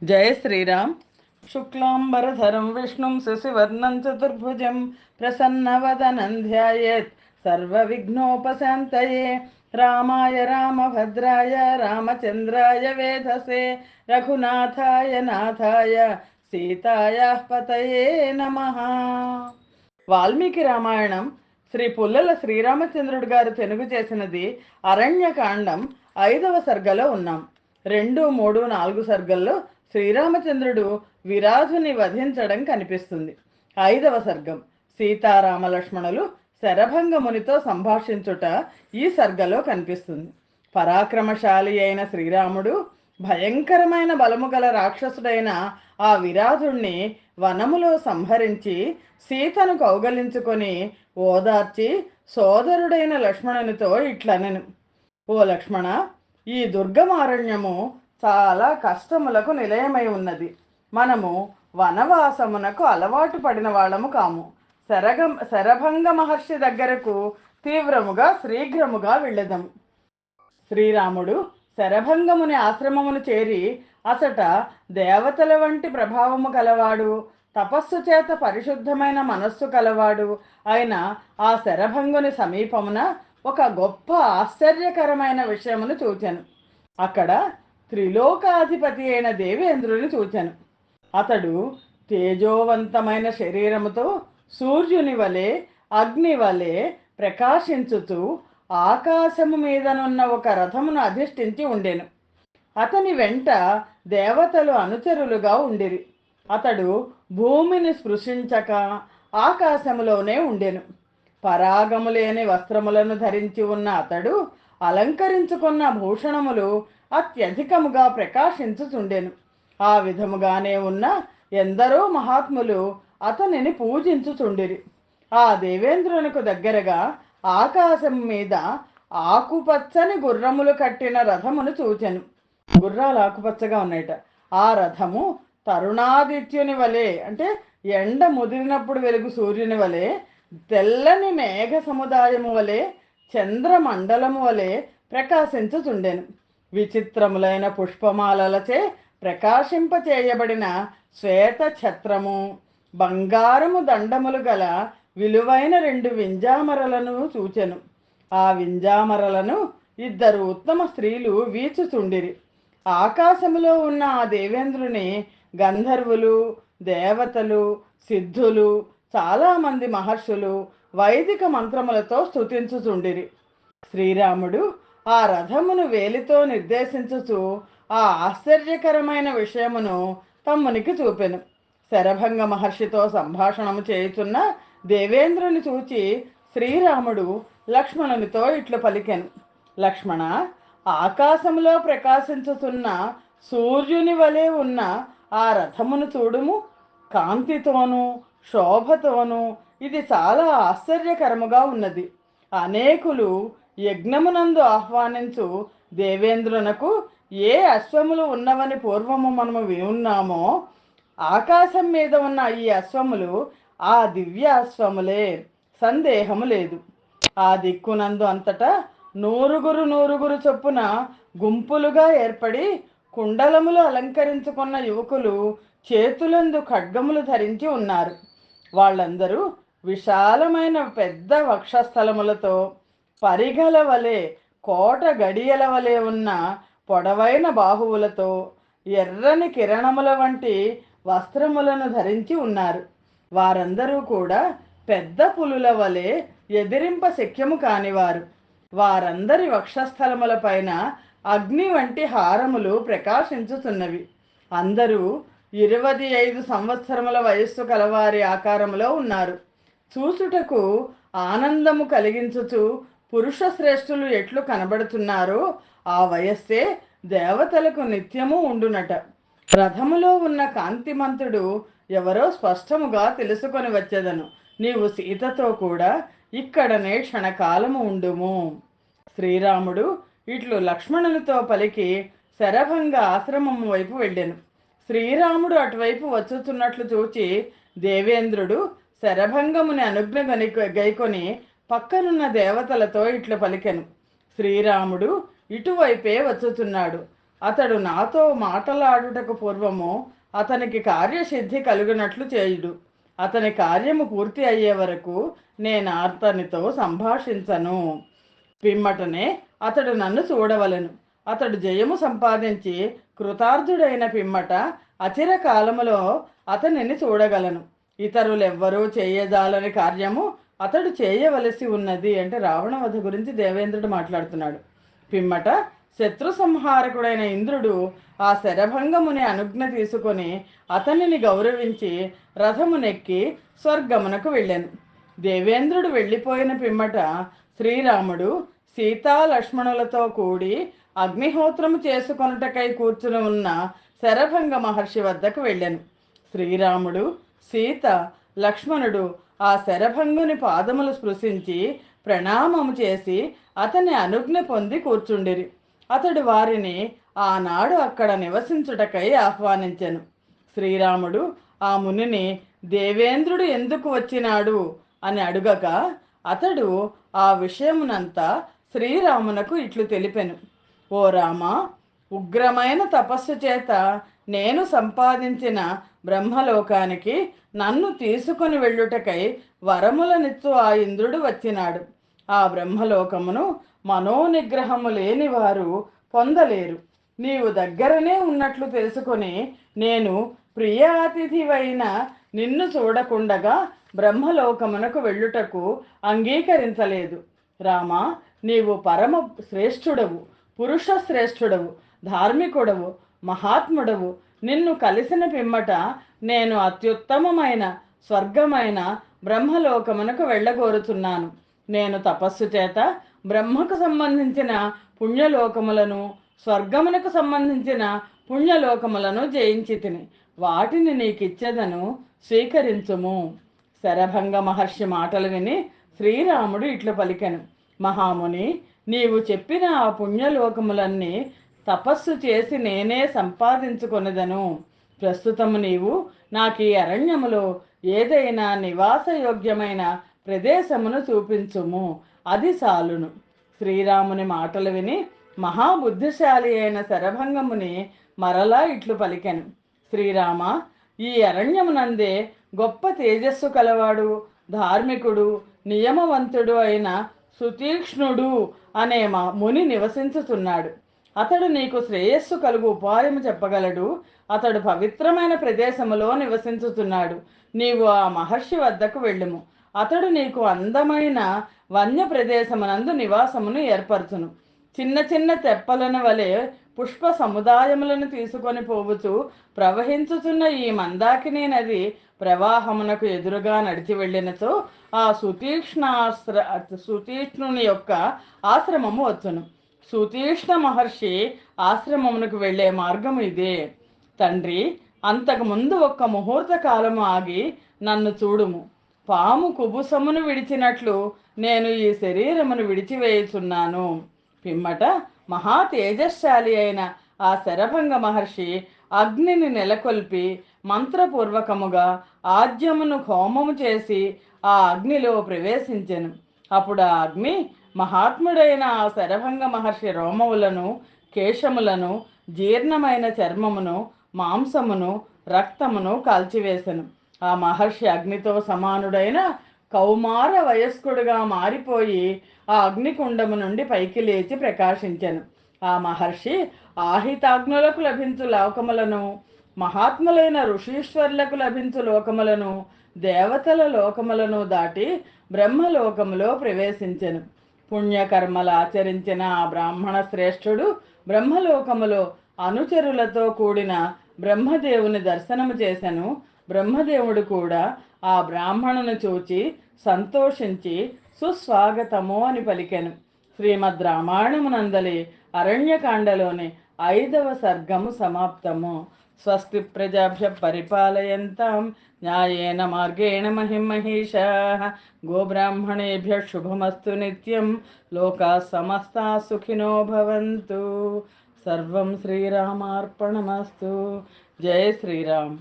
जय श्रीराम। शुक्लांबरधरं विष्णुं शशिवर्णं चतुर्भुजं प्रसन्नवदनं ध्यायेत् सर्वविघ्नोपशान्तये। रामाय रामभद्राय रामचन्द्राय वेधसे रघुनाथाय नाथाय सीतायाः पतये नमः। వాల్మీకి రామాయణం శ్రీ పుల్లల శ్రీరామచంద్రుడు గారు తెనుగు చేసినది అరణ్యకాండం 5వ సర్గలో ఉన్నాం. 2, 3, 4 సర్గల్లో శ్రీరామచంద్రుడు విరాధుని వధించడం కనిపిస్తుంది. 5వ సర్గం సీతారామ లక్ష్మణులు శరభంగమునితో సంభాషించుట ఈ సర్గలో కనిపిస్తుంది. పరాక్రమశాలి అయిన శ్రీరాముడు భయంకరమైన బలము గల రాక్షసుడైన ఆ విరాధుణ్ణి వనములో సంహరించి సీతను కౌగలించుకొని ఓదార్చి సోదరుడైన లక్ష్మణునితో ఇట్లనెను: ఓ లక్ష్మణ, ఈ దుర్గమారణ్యము చాలా కష్టములకు నిలయమై ఉన్నది. మనము వనవాసమునకు అలవాటు పడిన వాళ్ళము కాము. శరభంగ మహర్షి దగ్గరకు తీవ్రముగా శీఘ్రముగా వెళ్ళదము. శ్రీరాముడు శరభంగముని ఆశ్రమమును చేరి అసట దేవతల వంటి ప్రభావము కలవాడు, తపస్సు చేత పరిశుద్ధమైన మనస్సు కలవాడు అయిన ఆ శరభంగుని సమీపమున ఒక గొప్ప ఆశ్చర్యకరమైన విషయమును చూచెను. అక్కడ త్రిలోకాధిపతి అయిన దేవేంద్రుని చూచెను. అతడు తేజోవంతమైన శరీరముతో సూర్యుని వలె అగ్ని వలె ప్రకాశించుతూ ఆకాశము మీదనున్న ఒక రథమును అధిష్ఠించి ఉండెను. అతని వెంట దేవతలు అనుచరులుగా ఉండిరి. అతడు భూమిని స్పృశించక ఆకాశములోనే ఉండెను. పరాగము లేని వస్త్రములను ధరించి ఉన్న అతడు అలంకరించుకున్న భూషణములు అత్యధికముగా ప్రకాశించుచుండెను. ఆ విధముగానే ఉన్న ఎందరో మహాత్ములు అతనిని పూజించుచుండిరి. ఆ దేవేంద్రునికి దగ్గరగా ఆకాశం మీద ఆకుపచ్చని గుర్రములు కట్టిన రథమును చూచెను. గుర్రాలు ఆకుపచ్చగా ఉన్నాయట. ఆ రథము తరుణాదిత్యుని వలె, అంటే ఎండ ముదిరినప్పుడు వెలుగు సూర్యుని వలె, తెల్లని మేఘ సముదాయము వలె, చంద్రమండలము వలె ప్రకాశించుచుండెను. విచిత్రములైన పుష్పమాలలచే ప్రకాశింపచేయబడిన శ్వేత ఛత్రము, బంగారము దండములు గల విలువైన 2 వింజామరలను చూచెను. ఆ వింజామరలను 2 ఉత్తమ స్త్రీలు వీచుచుండిరి. ఆకాశములో ఉన్న ఆ దేవేంద్రుని గంధర్వులు, దేవతలు, సిద్ధులు, చాలామంది మహర్షులు వైదిక మంత్రములతో స్తుతించుచుండిరి. శ్రీరాముడు ఆ రథమును వేలితో నిర్దేశించుచు ఆ ఆశ్చర్యకరమైన విషయమును తమ్మునికి చూపెను. శరభంగ మహర్షితో సంభాషణము చేయుచున్న దేవేంద్రుని చూచి శ్రీరాముడు లక్ష్మణునితో ఇట్లు పలికెను: లక్ష్మణ, ఆకాశంలో ప్రకాశించుతున్న సూర్యుని వలె ఉన్న ఆ రథమును చూడుము. కాంతితోనూ శోభతోనూ ఇది చాలా ఆశ్చర్యకరముగా ఉన్నది. అనేకులు యజ్ఞమునందు ఆహ్వానించు దేవేంద్రునకు ఏ అశ్వములు ఉన్నవని పూర్వము మనము వినున్నామో, ఆకాశం మీద ఉన్న ఈ అశ్వములు ఆ దివ్య అశ్వములే, సందేహము లేదు. ఆ దిక్కునందు అంతటా నూరుగురు చొప్పున గుంపులుగా ఏర్పడి కుండలములు అలంకరించుకున్న యువకులు చేతులందు ఖడ్గములు ధరించి ఉన్నారు. వాళ్ళందరూ విశాలమైన పెద్ద వక్షస్థలములతో, పరిగల వలె, కోట గడియల వలె ఉన్న పొడవైన బాహువులతో, ఎర్రని కిరణముల వంటి వస్త్రములను ధరించి ఉన్నారు. వారందరూ కూడా పెద్ద పులుల వలె ఎదిరింప శక్యము కానివారు. వారందరి వక్షస్థలముల పైన అగ్ని వంటి హారములు ప్రకాశించుతున్నవి. అందరూ 25 సంవత్సరముల వయస్సు కలవారి ఆకారములో ఉన్నారు. చూసుటకు ఆనందము కలిగించుచు పురుష శ్రేష్ఠులు ఎట్లు కనబడుతున్నారో ఆ వయస్సే దేవతలకు నిత్యము ఉండునట. రథములో ఉన్న కాంతిమంతుడు ఎవరో స్పష్టముగా తెలుసుకొని వచ్చేదను. నీవు సీతతో కూడా ఇక్కడనే క్షణకాలము ఉండుము. శ్రీరాముడు ఇట్లు లక్ష్మణునితో పలికి శరభంగ ఆశ్రమము వైపు వెళ్ళెను. శ్రీరాముడు అటువైపు వచ్చుతున్నట్లు చూచి దేవేంద్రుడు శరభంగముని అనుజ్ఞ గైకొని పక్కనున్న దేవతలతో ఇట్లు పలికెను: శ్రీరాముడు ఇటువైపే వచ్చుతున్నాడు. అతడు నాతో మాటలాడుటకు పూర్వము అతనికి కార్యసిద్ధి కలుగునట్లు చేయుడు. అతని కార్యము పూర్తి అయ్యే వరకు నేను అతనితో సంభాషించను. పిమ్మటనే అతడు నన్ను చూడవలెను. అతడు జయము సంపాదించి కృతార్థుడైన పిమ్మట అచిర కాలములో అతనిని చూడగలను. ఇతరులెవ్వరూ చేయజాలని కార్యము అతడు చేయవలసి ఉన్నది. అంటే రావణ వధ గురించి దేవేంద్రుడు మాట్లాడుతున్నాడు. పిమ్మట శత్రు సంహారకుడైన ఇంద్రుడు ఆ శరభంగముని అనుజ్ఞ తీసుకొని అతనిని గౌరవించి రథమునెక్కి స్వర్గమునకు వెళ్ళాను. దేవేంద్రుడు వెళ్ళిపోయిన పిమ్మట శ్రీరాముడు సీతా లక్ష్మణులతో కూడి అగ్నిహోత్రము చేసుకొనుటకై కూర్చుని ఉన్న శరభంగ మహర్షి వద్దకు వెళ్ళాను. శ్రీరాముడు, సీత, లక్ష్మణుడు ఆ శరభంగుని పాదములు స్పృశించి ప్రణామము చేసి అతని అనుజ్ఞ పొంది కూర్చుండిరి. అతడు వారిని ఆనాడు అక్కడ నివసించుటకై ఆహ్వానించెను. శ్రీరాముడు ఆ మునిని దేవేంద్రుడు ఎందుకు వచ్చినాడు అని అడుగగా అతడు ఆ విషయమునంతా శ్రీరామునకు ఇట్లు తెలిపెను. ఓ రామ, ఉగ్రమైన తపస్సు చేత నేను సంపాదించిన బ్రహ్మలోకానికి నన్ను తీసుకొని వెళ్ళుటకై వరములనిచ్చు ఆ ఇంద్రుడు వచ్చినాడు. ఆ బ్రహ్మలోకమును మనోనిగ్రహము లేని వారు పొందలేరు. నీవు దగ్గరనే ఉన్నట్లు తెలుసుకొని నేను ప్రియ అతిథివైన నిన్ను చూడకుండగా బ్రహ్మలోకమునకు వెళ్ళుటకు అంగీకరించలేదు. రామ, నీవు పరమ శ్రేష్ఠుడవు, పురుష శ్రేష్ఠుడవు, ధార్మికుడవు, మహాత్ముడవు. నిన్ను కలిసిన పిమ్మట నేను అత్యుత్తమమైన స్వర్గమైన బ్రహ్మలోకమునకు వెళ్ళగోరుతున్నాను. నేను తపస్సు చేత బ్రహ్మకు సంబంధించిన పుణ్యలోకములను, స్వర్గమునకు సంబంధించిన పుణ్యలోకములను జయించి తిని వాటిని నీకిచ్చేదను, స్వీకరించుము. శరభంగ మహర్షి మాటలు విని శ్రీరాముడు ఇట్లు పలికెను. మహాముని, నీవు చెప్పిన ఆ పుణ్యలోకములన్నీ తపస్సు చేసి నేనే సంపాదించుకొనిదను. ప్రస్తుతము నీవు నాకు ఈ అరణ్యములో ఏదైనా నివాసయోగ్యమైన ప్రదేశమును చూపించుము, అది చాలును. శ్రీరాముని మాటలు విని మహాబుద్ధిశాలి అయిన శరభంగముని మరలా ఇట్లు పలికెను. శ్రీరామ, ఈ అరణ్యమునందే గొప్ప తేజస్సు కలవాడు, ధార్మికుడు, నియమవంతుడు అయిన సుతీక్ష్ణుడు అనే ముని నివసించుతున్నాడు. అతడు నీకు శ్రేయస్సు కలుగు ఉపాయము చెప్పగలడు. అతడు పవిత్రమైన ప్రదేశములో నివసించుతున్నాడు. నీవు ఆ మహర్షి వద్దకు వెళ్ళుము. అతడు నీకు అందమైన వన్య ప్రదేశమునందు నివాసమును ఏర్పరచును. చిన్న చిన్న తెప్పలను వలె పుష్ప సముదాయములను తీసుకొని పోవచ్చు ప్రవహించుతున్న ఈ మందాకిని నది ప్రవాహమునకు ఎదురుగా నడిచి వెళ్ళినచో ఆ సుతీక్ష్ణుని యొక్క ఆశ్రమము వచ్చును. సుతీక్ష్ణ మహర్షి ఆశ్రమమునకు వెళ్ళే మార్గము ఇదే. తండ్రి, అంతకుముందు ఒక్క ముహూర్త కాలము ఆగి నన్ను చూడుము. పాము కుబుసమును విడిచినట్లు నేను ఈ శరీరమును విడిచివేయుచున్నాను. పిమ్మట మహా తేజశాలి అయిన ఆ శరభంగ మహర్షి అగ్నిని నెలకొల్పి మంత్రపూర్వకముగా ఆద్యమును హోమము చేసి ఆ అగ్నిలో ప్రవేశించెను. అప్పుడు ఆ అగ్ని మహాత్ముడైన ఆ శరభంగ మహర్షి రోమములను, కేశములను, జీర్ణమైన చర్మమును, మాంసమును, రక్తమును కాల్చివేశను. ఆ మహర్షి అగ్నితో సమానుడైన కౌమార వయస్కుడుగా మారిపోయి ఆ అగ్నికుండము నుండి పైకి లేచి ప్రకాశించెను. ఆ మహర్షి ఆహితాగ్నులకు లభించు లోకములను, మహాత్ములైన ఋషీశ్వరులకు లభించు లోకములను, దేవతల లోకములను దాటి బ్రహ్మలోకములో ప్రవేశించెను. పుణ్యకర్మలు ఆచరించిన ఆ బ్రాహ్మణ శ్రేష్ఠుడు బ్రహ్మలోకములో అనుచరులతో కూడిన బ్రహ్మదేవుని దర్శనము చేసెను. బ్రహ్మదేవుడు కూడా ఆ బ్రాహ్మణుని చూచి సంతోషించి సుస్వాగతము అని పలికెను. శ్రీమద్ రామాయణమునందలి అరణ్యకాండలోని 5వ సర్గము సమాప్తము. స్వస్తి ప్రజాభ్య పరిపాలయంతాం న్యాయేన మార్గేణ మహిమహీషాః. గోబ్రాహ్మణేభ్యః శుభమస్తు నిత్యం. లోకాః సమస్తాః సుఖినో భవంతు. సర్వం శ్రీరామార్పణమస్తు. జయ శ్రీరామ్.